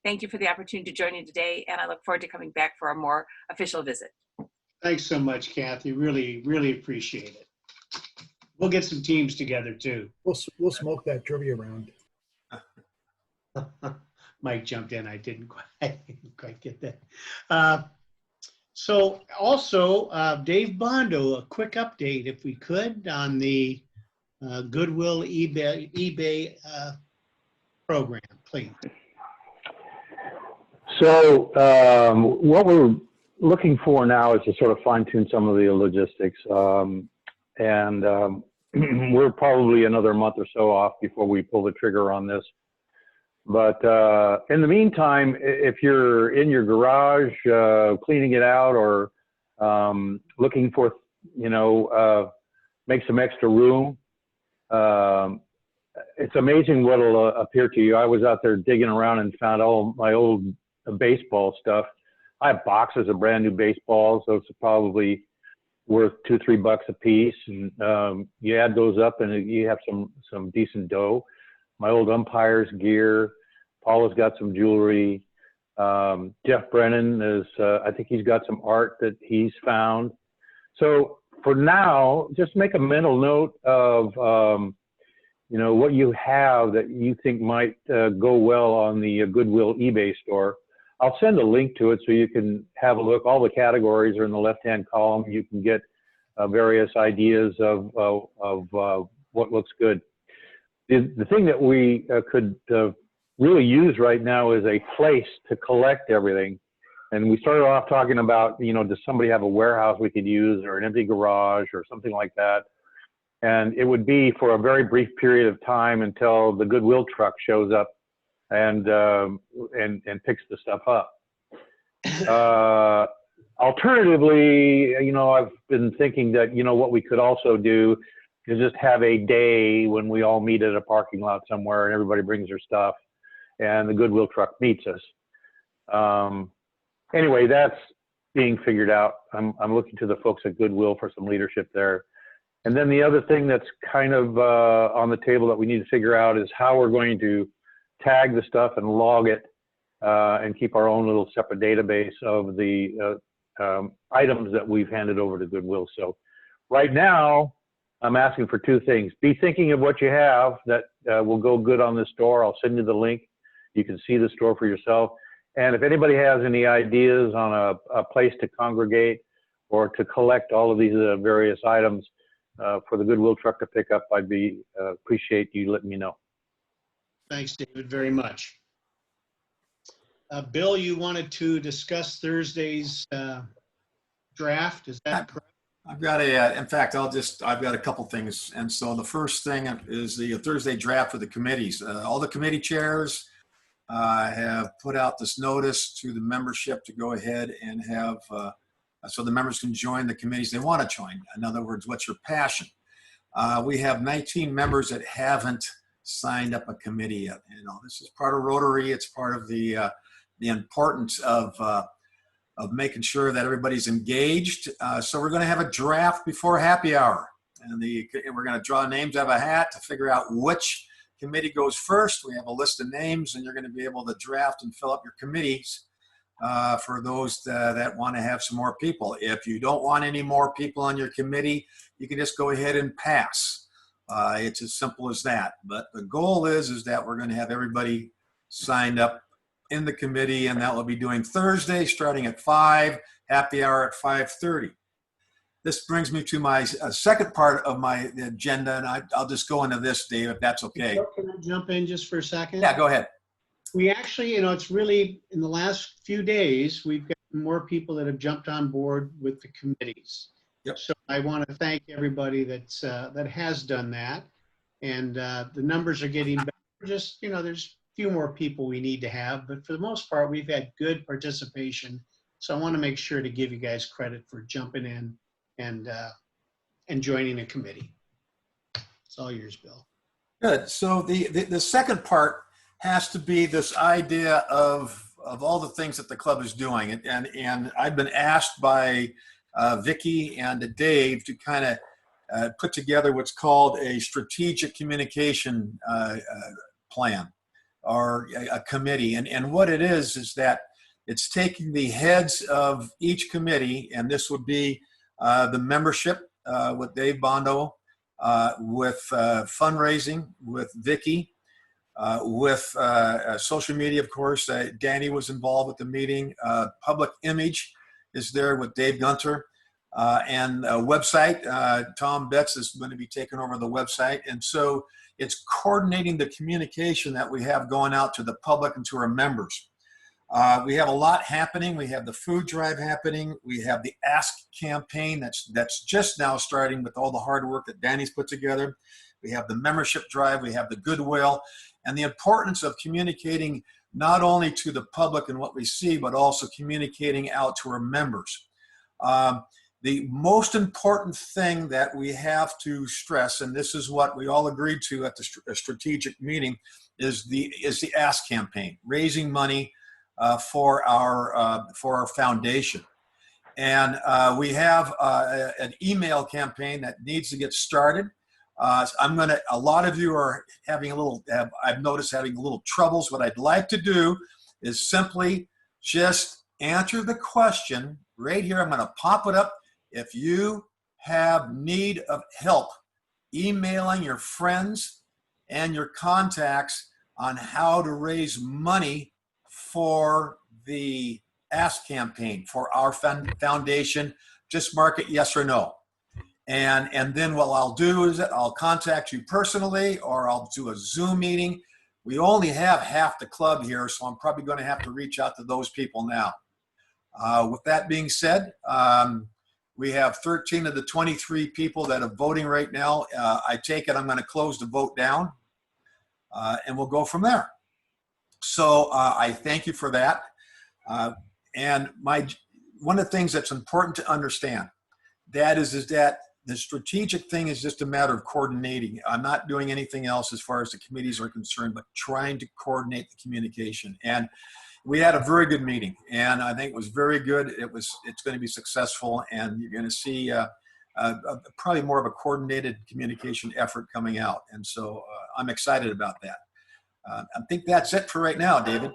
thank you for the opportunity to join you today, and I look forward to coming back for a more official visit. Thanks so much, Kathy. Really, really appreciate it. We'll get some teams together too. We'll smoke that trivia round. Mike jumped in. I didn't quite get that. So also, Dave Bondo, a quick update, if we could, on the Goodwill eBay program, please. So what we're looking for now is to sort of fine tune some of the logistics. And we're probably another month or so off before we pull the trigger on this. But in the meantime, if you're in your garage cleaning it out or looking for, make some extra room, it's amazing what'll appear to you. I was out there digging around and found all my old baseball stuff. I have boxes of brand new baseballs. Those are probably worth $2-3 a piece. And you add those up and you have some decent dough. My old umpires gear. Paula's got some jewelry. Jeff Brennan is, I think he's got some art that he's found. So for now, just make a mental note of, what you have that you think might go well on the Goodwill eBay store. I'll send a link to it so you can have a look. All the categories are in the left-hand column. You can get various ideas of what looks good. The thing that we could really use right now is a place to collect everything. And we started off talking about, does somebody have a warehouse we could use or an empty garage or something like that? And it would be for a very brief period of time until the Goodwill truck shows up and picks the stuff up. Alternatively, you know, I've been thinking that, you know, what we could also do is just have a day when we all meet at a parking lot somewhere and everybody brings their stuff and the Goodwill truck meets us. Anyway, that's being figured out. I'm looking to the folks at Goodwill for some leadership there. And then the other thing that's kind of on the table that we need to figure out is how we're going to tag the stuff and log it and keep our own little separate database of the items that we've handed over to Goodwill. So right now, I'm asking for two things. Be thinking of what you have that will go good on this store. I'll send you the link. You can see the store for yourself. And if anybody has any ideas on a place to congregate or to collect all of these various items for the Goodwill truck to pick up, I'd appreciate you letting me know. Thanks, David, very much. Bill, you wanted to discuss Thursday's draft, is that correct? I've got in fact, I've got a couple things. And so the first thing is the Thursday draft for the committees. All the committee chairs have put out this notice to the membership to go ahead and have, so the members can join the committees they want to join. In other words, what's your passion? We have 19 members that haven't signed up a committee yet. You know, this is part of Rotary. It's part of the importance of making sure that everybody's engaged. So we're going to have a draft before happy hour, and we're going to draw names out of a hat to figure out which committee goes first. We have a list of names, and you're going to be able to draft and fill up your committees for those that want to have some more people. If you don't want any more people on your committee, you can just go ahead and pass. It's as simple as that. But the goal is that we're going to have everybody signed up in the committee, and that will be doing Thursday starting at 5, happy hour at 5:30. This brings me to my second part of my agenda, and I'll just go into this, Dave, if that's okay. Can I jump in just for a second? Yeah, go ahead. We actually, you know, it's really, in the last few days, we've got more people that have jumped on board with the committees. Yep. So I want to thank everybody that has done that. And the numbers are getting better. Just, you know, there's few more people we need to have, but for the most part, we've had good participation. So I want to make sure to give you guys credit for jumping in and joining a committee. It's all yours, Bill. Good. So the second part has to be this idea of all the things that the club is doing. And I've been asked by Vicki and Dave to kind of put together what's called a strategic communication plan, or a committee. And what it is that it's taking the heads of each committee, and this would be the membership with Dave Bondo, with fundraising with Vicki, with social media, of course. Danny was involved with the meeting. Public image is there with Dave Gunter. And a website, Tom Betts is going to be taking over the website. And so it's coordinating the communication that we have going out to the public and to our members. We have a lot happening. We have the food drive happening. We have the Ask campaign that's just now starting with all the hard work that Danny's put together. We have the membership drive. We have the Goodwill, and the importance of communicating not only to the public and what we see, but also communicating out to our members. The most important thing that we have to stress, and this is what we all agreed to at the strategic meeting, is the Ask campaign, raising money for our foundation. And we have an email campaign that needs to get started. A lot of you are having I've noticed having a little troubles. What I'd like to do is simply just answer the question right here. I'm going to pop it up. If you have need of help emailing your friends and your contacts on how to raise money for the Ask campaign for our foundation, just mark it yes or no. And then what I'll do is I'll contact you personally, or I'll do a Zoom meeting. We only have half the club here, so I'm probably going to have to reach out to those people now. With that being said, We have 13 of the 23 people that are voting right now. I take it I'm going to close the vote down, and we'll go from there. So I thank you for that. And one of the things that's important to understand, that is that the strategic thing is just a matter of coordinating. I'm not doing anything else as far as the committees are concerned, but trying to coordinate the communication. And we had a very good meeting, and I think it was very good. It's going to be successful, and you're going to see probably more of a coordinated communication effort coming out. And so I'm excited about that. I think that's it for right now, David.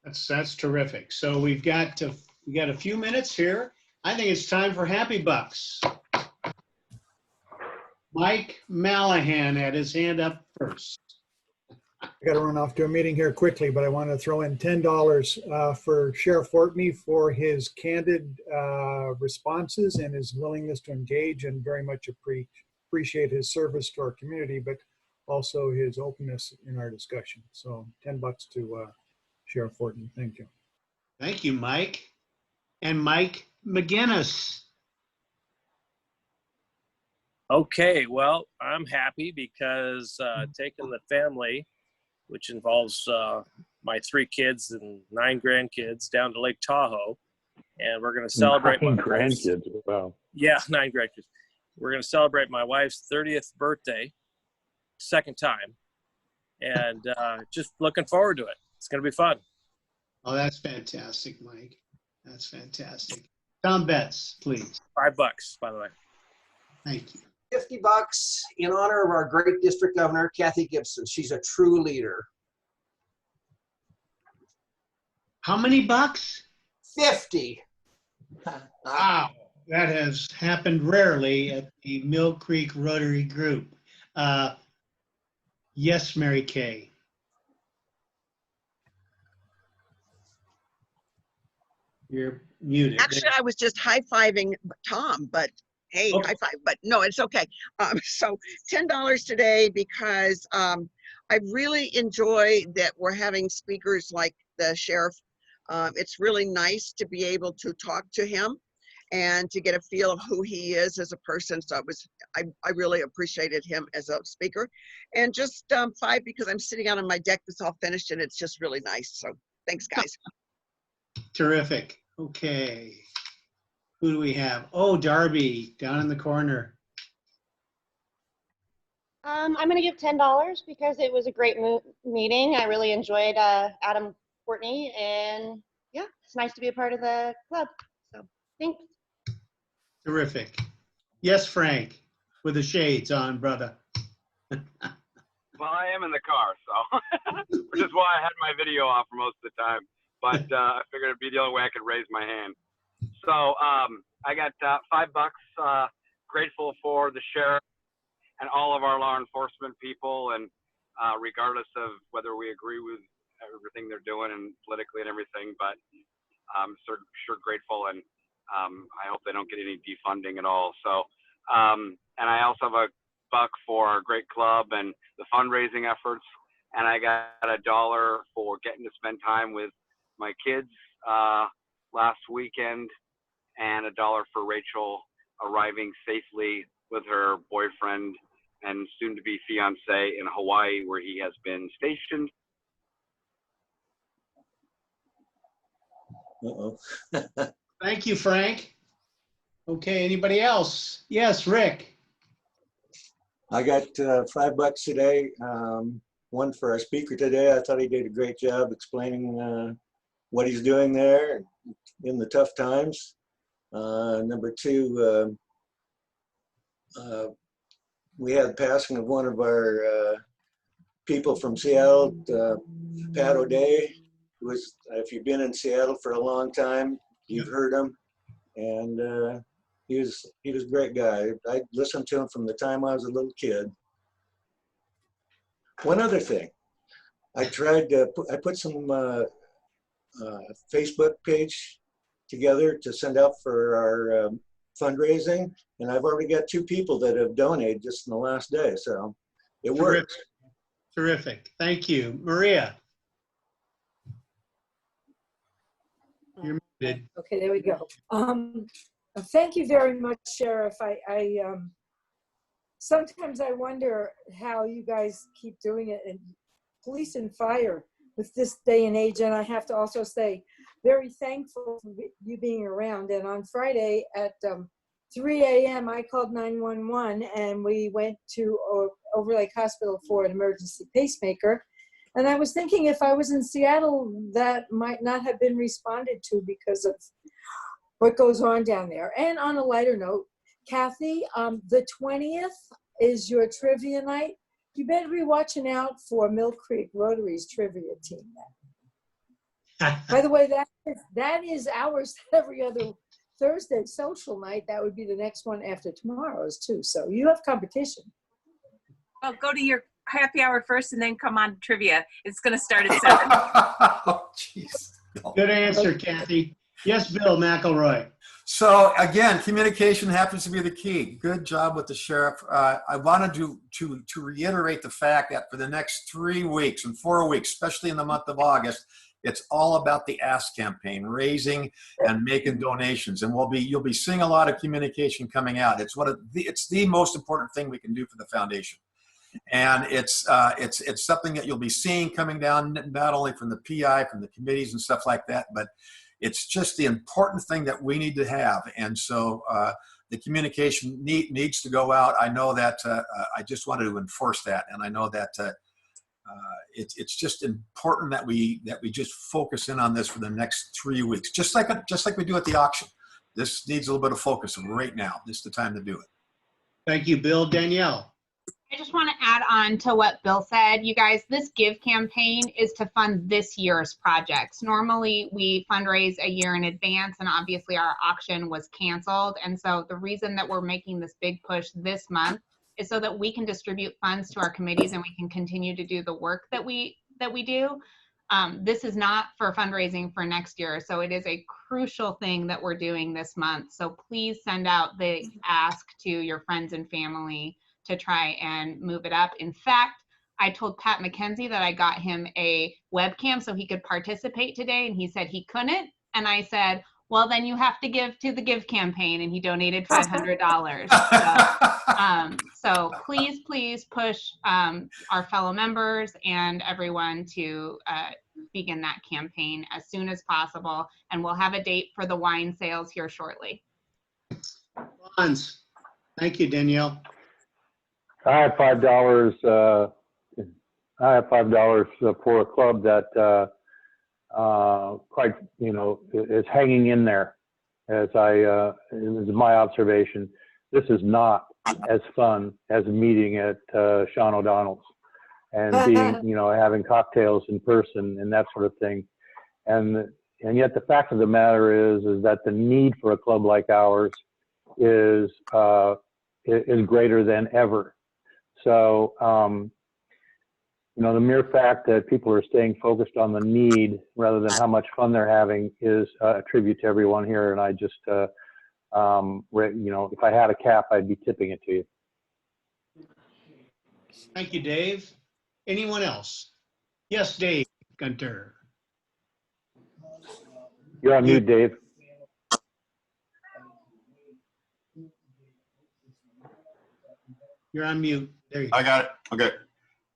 That's terrific. So we got a few minutes here. I think it's time for Happy Bucks. Mike Mallahan had his hand up first. I got to run off to a meeting here quickly, but I want to throw in $10 for Sheriff Fortney for his candid responses and his willingness to engage, and very much appreciate his service to our community, but also his openness in our discussion. So $10 to Sheriff Fortney. Thank you. Thank you, Mike. And Mike McGinnis. – Okay, well, I'm happy because taking the family, which involves my 3 kids and 9 grandkids, down to Lake Tahoe, and we're going to celebrate 9 my wife's- grandkids. Wow. Yeah, 9 grandkids. We're going to celebrate my wife's 30th birthday, second time, and just looking forward to it. It's going to be fun. Oh, that's fantastic, Mike. That's fantastic. Tom Betts, please. $5, by the way. Thank you. $50 in honor of our great district governor, Kathy Gibson. She's a true leader. How many bucks? 50. Wow, that has happened rarely at the Mill Creek Rotary Group. Yes, Mary Kay. You're muted. Actually, I was just high-fiving Tom, but hey, Oh. high five, but no, it's okay. So $10 today because I really enjoy that we're having speakers like the sheriff. It's really nice to be able to talk to him and to get a feel of who he is as a person. So I really appreciated him as a speaker. And just 5 because I'm sitting out on my deck that's all finished and it's just really nice. So thanks, guys. Terrific. Okay. Who do we have? Oh, Darby, down in the corner. I'm going to give $10 because it was a great meeting. I really enjoyed Adam Courtney, and yeah, it's nice to be a part of the club. So thanks. Terrific. Yes, Frank, with the shades on, brother. Well, I am in the car, so which is why I had my video off for most of the time. But I figured it'd be the only way I could raise my hand. So I got $5. Grateful for the sheriff and all of our law enforcement people, and regardless of whether we agree with everything they're doing and politically and everything, but I'm sure grateful, and I hope they don't get any defunding at all. So, and I also have $1 for our great club and the fundraising efforts, and I got $1 for getting to spend time with my kids last weekend, and $1 for Rachel arriving safely with her boyfriend and soon-to-be fiance in Hawaii, where he has been stationed. Uh-oh. Thank you, Frank. Okay, anybody else? Yes, Rick. I got $5 today. One for our speaker today. I thought he did a great job explaining what he's doing there in the tough times. Number 2, we had the passing of one of our people from Seattle, Pat O'Day. If you've been in Seattle for a long time, you've heard him, and he was a great guy. I listened to him from the time I was a little kid. One other thing, I put some Facebook page together to send out for our fundraising, and I've already got 2 people that have donated just in the last day, so it works. Terrific. Thank you. Maria. You're muted. Okay, there we go. Thank you very much, Sheriff. Sometimes I wonder how you guys keep doing it, and police and fire with this day and age. And I have to also say, very thankful for you being around. And on Friday at 3 a.m., I called 911 and we went to Overlake Hospital for an emergency pacemaker. And I was thinking if I was in Seattle, that might not have been responded to because of what goes on down there. And on a lighter note, Kathy, the 20th is your trivia night. You better be watching out for Mill Creek Rotary's trivia team. By the way, that is ours every other Thursday social night. That would be the next one after tomorrow's too. So you have competition. Well, go to your happy hour first and then come on trivia. It's going to start at 7. Oh, jeez. Good answer, Kathy. Yes, Bill McElroy. So again, communication happens to be the key. Good job with the sheriff. I wanted to reiterate the fact that for the next 3 weeks and 4 weeks, especially in the month of August, it's all about the Ask campaign, raising and making donations, and you'll be seeing a lot of communication coming out. It's it's the most important thing we can do for the foundation, and it's something that you'll be seeing coming down not only from the PI, from the committees and stuff like that, but it's just the important thing that we need to have. And so the communication needs to go out. I know that I just wanted to enforce that, and I know that it's just important that we just focus in on this for the next 3 weeks, just like we do at the auction. This needs a little bit of focus right now. This is the time to do it. Thank you, Bill. Danielle. I just want to add on to what Bill said. You guys, this Give campaign is to fund this year's projects. Normally, we fundraise a year in advance, and obviously our auction was canceled. And so the reason that we're making this big push this month is so that we can distribute funds to our committees and we can continue to do the work that we do. This is not for fundraising for next year, so it is a crucial thing that we're doing this month. So please send out the ask to your friends and family to try and move it up. In fact, I told Pat McKenzie that I got him a webcam so he could participate today, and he said he couldn't. And I said, well, then you have to give to the Give campaign, and he donated $500. So please push our fellow members and everyone to begin that campaign as soon as possible. And we'll have a date for the wine sales here shortly. Bonds. Thank you, Danielle. I have $5. I have $5 for a club that quite, is hanging in there. As is my observation, this is not as fun as a meeting at Sean O'Donnell's and being, having cocktails in person and that sort of thing. And yet the fact of the matter is that the need for a club like ours is greater than ever. So, the mere fact that people are staying focused on the need rather than how much fun they're having is a tribute to everyone here. And I just, if I had a cap, I'd be tipping it to you. Thank you, Dave. Anyone else? Yes, Dave Gunter. You're on mute, Dave. You're on mute. There you go. I got it. Okay.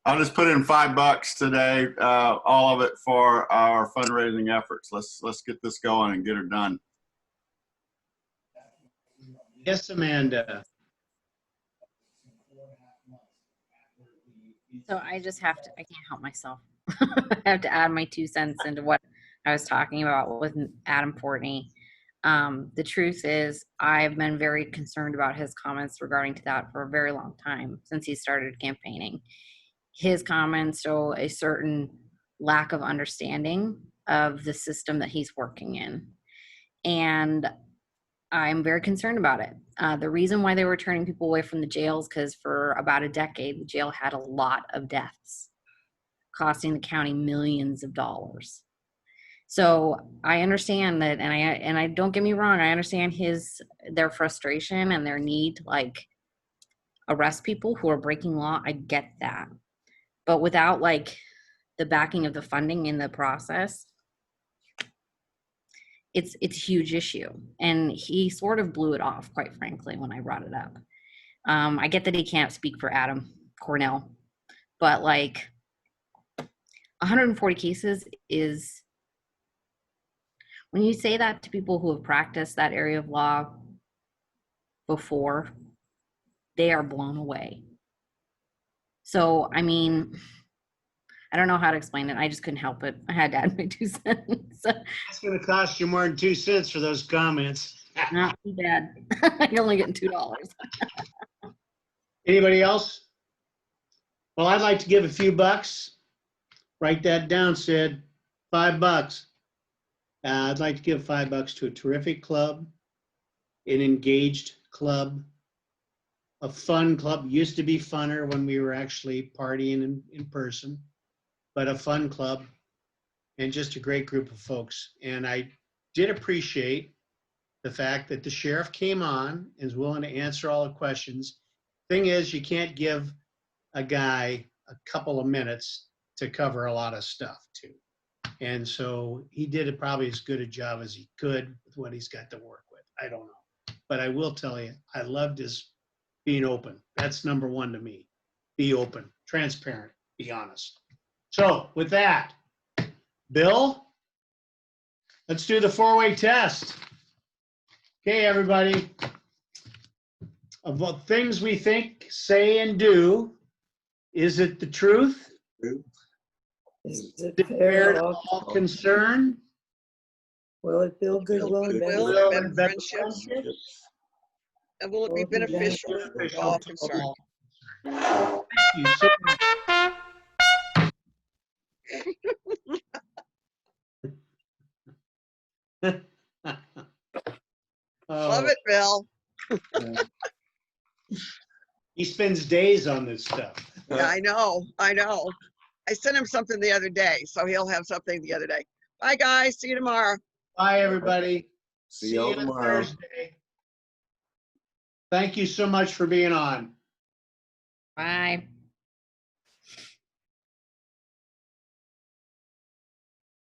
I'll just put in $5 today, all of it for our fundraising efforts. Let's get this going and get her done. Yes, Amanda. So I can't help myself. I have to add my 2 cents into what I was talking about with Adam Portney. The truth is I've been very concerned about his comments regarding to that for a very long time since he started campaigning. His comments show a certain lack of understanding of the system that he's working in. And I'm very concerned about it. The reason why they were turning people away from the jails, because for about a decade, the jail had a lot of deaths, costing the county millions of dollars. So I understand that, and I don't get me wrong, I understand their frustration and their need to arrest people who are breaking law. I get that. But without the backing of the funding in the process, it's a huge issue. And he sort of blew it off, quite frankly, when I brought it up. I get that he can't speak for Adam Cornell, but like 140 cases is, when you say that to people who have practiced that area of law before, they are blown away. So, I mean, I don't know how to explain it. I just couldn't help it. I had to add my 2 cents. It's going to cost you more than 2 cents for those comments. Not too bad. You're only getting $2. Anybody else? Well, I'd like to give a few bucks. Write that down, Sid. $5. I'd like to give $5 to a terrific club, an engaged club, a fun club. Used to be funner when we were actually partying in person, but a fun club and just a great group of folks. And I did appreciate the fact that the sheriff came on and is willing to answer all the questions. Thing is, you can't give a guy a couple of minutes to cover a lot of stuff too. And so he did probably as good a job as he could with what he's got to work with. I don't know. But I will tell you, I loved his being open. That's number one to me. Be open, transparent, be honest. So with that, Bill, let's do the four-way test. Okay, everybody. Of what things we think, say, and do, is it the truth? Is it Fair fair to to all concerned? Will it build goodwill and Goodwill benefit? and friendships? And will it be beneficial for all concerned? Thank you so much. Love it, Bill. He spends days on this stuff. Yeah, I know. I sent him something the other day, so he'll have something the other day. Bye, guys. See you tomorrow. Bye, everybody. See y'all you on tomorrow. Thursday. Thank you so much for being on. Bye.